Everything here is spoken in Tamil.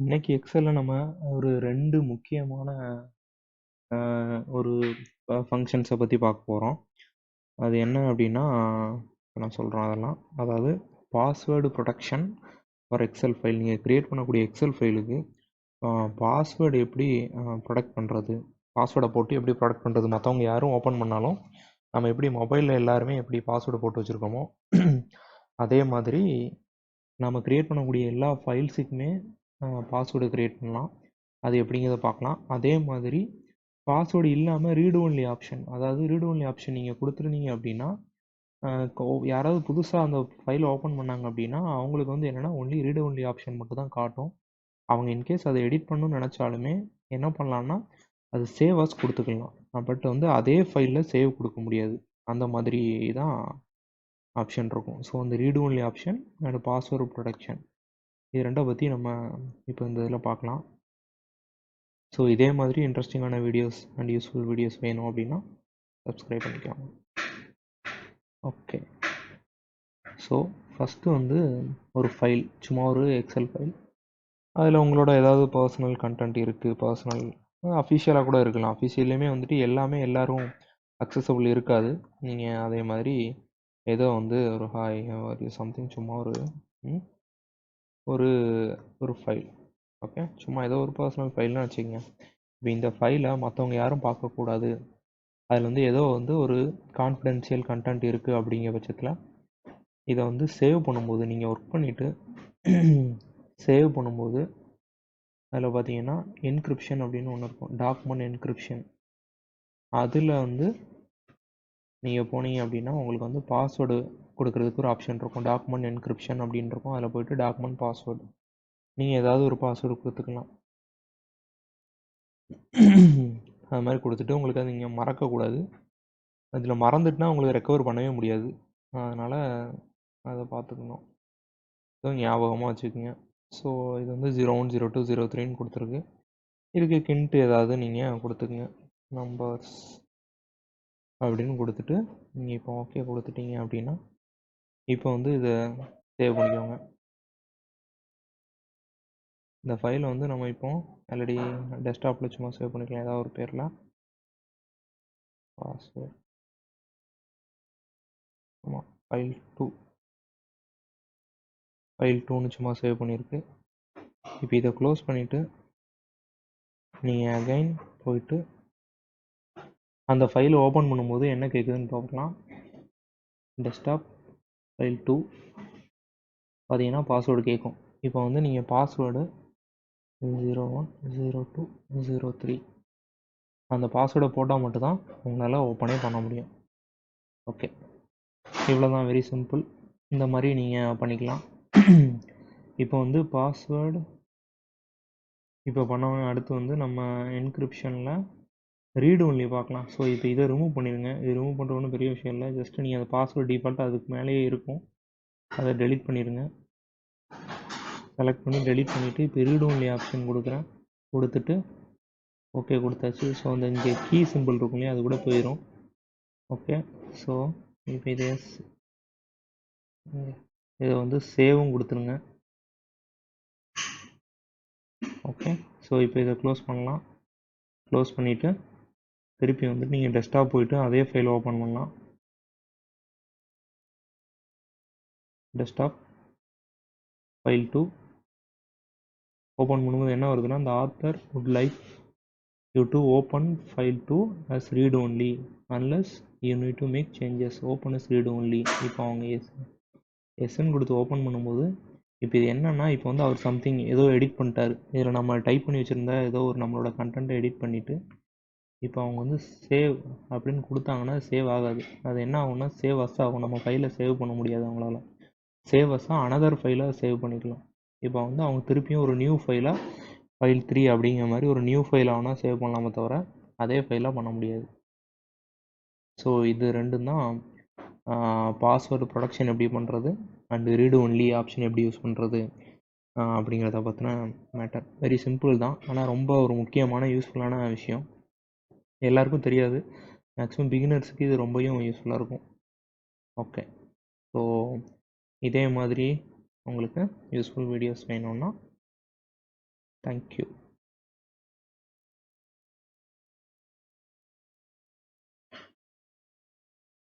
இன்னைக்கு எக்ஸல்ல நம்ம ஒரு 2 முக்கியமான ஒரு ஃபங்க்ஷன்ஸை பற்றி பார்க்க போகிறோம். அது என்ன அப்படின்னா, இப்ப நான் சொல்கிறேன் அதெல்லாம். அதாவது password protection for Excel file. நீங்கள் க்ரியேட் பண்ணக்கூடிய எக்ஸல் ஃபைலுக்கு பாஸ்வேர்டு எப்படி ப்ரொடெக்ட் பண்ணுறது, பாஸ்வேர்டை போட்டு எப்படி ப்ரொடெக்ட் பண்ணுறது, மற்றவங்க யாரும் ஓப்பன் பண்ணாலும் நம்ம எப்படி மொபைலில் எல்லாருமே எப்படி பாஸ்வேர்டு போட்டு வச்சுருக்கோமோ அதே மாதிரி நம்ம க்ரியேட் பண்ணக்கூடிய எல்லா ஃபைல்ஸுக்குமே பாஸ்வேர்டு க்ரியேட் பண்ணலாம். அது எப்படிங்கிறத பார்க்கலாம். அதே மாதிரி பாஸ்வேர்டு இல்லாமல் ரீட் ஒன்லி ஆப்ஷன், அதாவது ரீட் ஒன்லி ஆப்ஷன் நீங்கள் கொடுத்துருந்தீங்க அப்படின்னா யாராவது புதுசாக அந்த ஃபைலை ஓப்பன் பண்ணாங்க அப்படின்னா அவங்களுக்கு வந்து என்னென்னா ஒன்லி ரீட் ஒன்லி ஆப்ஷன் மட்டும் தான் காட்டும். அவங்க இன்கேஸ் அதை எடிட் பண்ணணும்னு நினச்சாலுமே என்ன பண்ணலான்னா அது சேவ் அஸ் கொடுத்துக்கலாம். பட் வந்து அதே ஃபைலில் சேவ் கொடுக்க முடியாது. அந்த மாதிரி தான் ஆப்ஷன் இருக்கும். ஸோ அந்த read only option and password protection இது ரெண்டை பற்றி நம்ம இப்போ இந்த இதில் பார்க்கலாம். ஸோ இதே மாதிரி இன்ட்ரெஸ்டிங்கான வீடியோஸ் அண்ட் யூஸ்ஃபுல் வீடியோஸ் வேணும் அப்படின்னா சப்ஸ்கிரைப் பண்ணிக்கலாம். ஓகே, ஸோ ஃபஸ்ட்டு வந்து ஒரு ஃபைல், சும்மா ஒரு எக்ஸல் ஃபைல். அதில் உங்களோட ஏதாவது பர்சனல் கண்டென்ட் இருக்குது, பர்சனல் அஃபிஷியலாக கூட இருக்கலாம். அஃபிஷியல்லையுமே வந்துட்டு எல்லாமே எல்லோரும் அக்சசபிள் இருக்காது. நீங்கள் அதே மாதிரி ஏதோ வந்து ஒரு ஹாய் ஒரு சம்திங் சும்மா ஒரு ஒரு ஃபைல், ஓகே, சும்மா ஏதோ ஒரு பர்சனல் ஃபைல்னு வச்சுக்கோங்க. இப்போ இந்த ஃபைலை மற்றவங்க யாரும் பார்க்கக்கூடாது, அதில் வந்து ஏதோ வந்து ஒரு கான்ஃபிடென்ஷியல் கண்டென்ட் இருக்குது அப்படிங்கிற பட்சத்தில் இதை வந்து சேவ் பண்ணும்போது, நீங்கள் ஒர்க் பண்ணிவிட்டு சேவ் பண்ணும்போது அதில் பார்த்தீங்கன்னா என்கிரிப்ஷன் அப்படின்னு ஒன்று இருக்கும், டாக்குமெண்ட் என்கிரிப்ஷன். அதில் வந்து நீங்கள் போனீங்க அப்படின்னா உங்களுக்கு வந்து பாஸ்வேர்டு கொடுக்குறதுக்கு ஒரு ஆப்ஷன் இருக்கும், டாக்குமெண்ட் என்கிரிப்ஷன் அப்படின்னு இருக்கும். அதில் போய்ட்டு டாக்குமெண்ட் பாஸ்வேர்டு நீங்கள் ஏதாவது ஒரு பாஸ்வேர்டு கொடுத்துக்கலாம். அது மாதிரி கொடுத்துட்டு உங்களுக்கு அது நீங்கள் மறக்கக்கூடாது. அதில் மறந்துட்டுனா உங்களுக்கு ரெக்கவர் பண்ணவே முடியாது. அதனால் அதை பார்த்துக்கணும், ஞாபகமாக வச்சுக்கோங்க. ஸோ இது வந்து 01, 02, 03 கொடுத்துருக்கு. இதுக்கு கிண்ட் ஏதாவது நீங்கள் கொடுத்துக்குங்க, நம்பர்ஸ் அப்படின்னு கொடுத்துட்டு நீங்கள் இப்போ ஓகே கொடுத்துட்டீங்க அப்படின்னா இப்போ வந்து இதை சேவ் பண்ணிக்கோங்க. இந்த ஃபைலை வந்து நம்ம இப்போ ஆல்ரெடி டெஸ்க்டாப்பில் சும்மா சேவ் பண்ணிக்கலாம், ஏதாவது ஒரு பேரில். பாஸ்வேர்ட், ஆமாம், ஃபைல் 2ன்னு சும்மா சேவ் பண்ணியிருக்கு. இப்போ இதை க்ளோஸ் பண்ணிவிட்டு நீங்கள் அகைன் போயிட்டு அந்த ஃபைலை ஓப்பன் பண்ணும்போது என்ன கேட்குதுன்னு பார்க்கலாம். டெஸ்க்டாப் ஃபைல் 2 பார்த்தீங்கன்னா பாஸ்வேர்டு கேட்கும். இப்போ வந்து நீங்கள் பாஸ்வேர்டு 01, 02, 03 அந்த பாஸ்வேர்டை போட்டால் மட்டும்தான் உங்களால் ஓப்பனே பண்ண முடியும். ஓகே, இவ்வளோ தான், வெரி சிம்பிள். இந்த மாதிரி நீங்கள் பண்ணிக்கலாம். இப்போ வந்து பாஸ்வேர்டு இப்போ பண்ண அடுத்து வந்து நம்ம என்கிரிப்ஷனில் ரீட் ஒன்லி பார்க்கலாம். ஸோ இப்போ இதை ரிமூவ் பண்ணிடுங்க. இது ரிமூவ் பண்ணுறது ஒன்றும் பெரிய விஷயம் இல்லை. ஜஸ்ட்டு நீங்கள் அந்த பாஸ்வேர்டு டிஃபால்ட்டாக அதுக்கு மேலேயே இருக்கும், அதை டெலிட் பண்ணிடுங்க. செலக்ட் பண்ணி டெலிட் பண்ணிவிட்டு இப்போ ரீட் ஒன்லி ஆப்ஷன் கொடுக்குறேன், கொடுத்துட்டு ஓகே கொடுத்தாச்சு. ஸோ அந்த இங்கே கீ சிம்பிள் இருக்கும் இல்லையா, அது கூட போயிடும். ஓகே, ஸோ இப்போ இதை வந்து சேவும் கொடுத்துருங்க. ஓகே, ஸோ இப்போ இதை க்ளோஸ் பண்ணலாம். க்ளோஸ் பண்ணிவிட்டு திருப்பி வந்துட்டு நீங்கள் டெஸ்க்டாப் போயிட்டு அதே ஃபைல் ஓப்பன் பண்ணலாம். டெஸ்க்டாப் ஃபைல் 2 ஓப்பன் பண்ணும்போது என்ன வருதுன்னா, இந்த author would like you to open file 2 as read only unless you need to make changes. open as read only. இப்போ அவங்க எஸ்ன்னு கொடுத்து ஓப்பன் பண்ணும்போது இப்போ இது என்னன்னா, இப்போ வந்து அவர் சம்திங் ஏதோ எடிட் பண்ணிட்டாரு. இதில் நம்ம டைப் பண்ணி வச்சுருந்தா ஏதோ ஒரு நம்மளோட கண்டென்ட்டை எடிட் பண்ணிவிட்டு இப்போ அவங்க வந்து சேவ் அப்படின்னு கொடுத்தாங்கன்னா சேவ் ஆகாது. அது என்ன ஆகும்னா சேவ் அஸ் ஆகும். நம்ம ஃபைலில் சேவ் பண்ண முடியாது அவங்களால. சேவ் அஸ்ஸாக அனதர் ஃபைலை சேவ் பண்ணிக்கலாம். இப்போ வந்து அவங்க திருப்பியும் ஒரு நியூ ஃபைலாக ஃபைல் 3 அப்படிங்கிற மாதிரி ஒரு நியூ ஃபைலை வேணால் சேவ் பண்ணலாமே தவிர அதே ஃபைலாக பண்ண முடியாது. ஸோ இது ரெண்டும் தான் பாஸ்வேர்டு ப்ரொடெக்ஷன் எப்படி பண்ணுறது அண்டு ரீடு ஒன்லி ஆப்ஷன் எப்படி யூஸ் பண்ணுறது அப்படிங்கிறத பற்றின மேட்டர். வெரி சிம்பிள் தான், ஆனால் ரொம்ப ஒரு முக்கியமான யூஸ்ஃபுல்லான விஷயம். எல்லாருக்கும் தெரியாது, மேக்ஸிமம் பிகினர்ஸுக்கு இது ரொம்பவும் யூஸ்ஃபுல்லாக இருக்கும். ஓகே, ஸோ இதே மாதிரி உங்களுக்கு யூஸ்ஃபுல் வீடியோஸ் வேணும்னா தேங்க்யூ.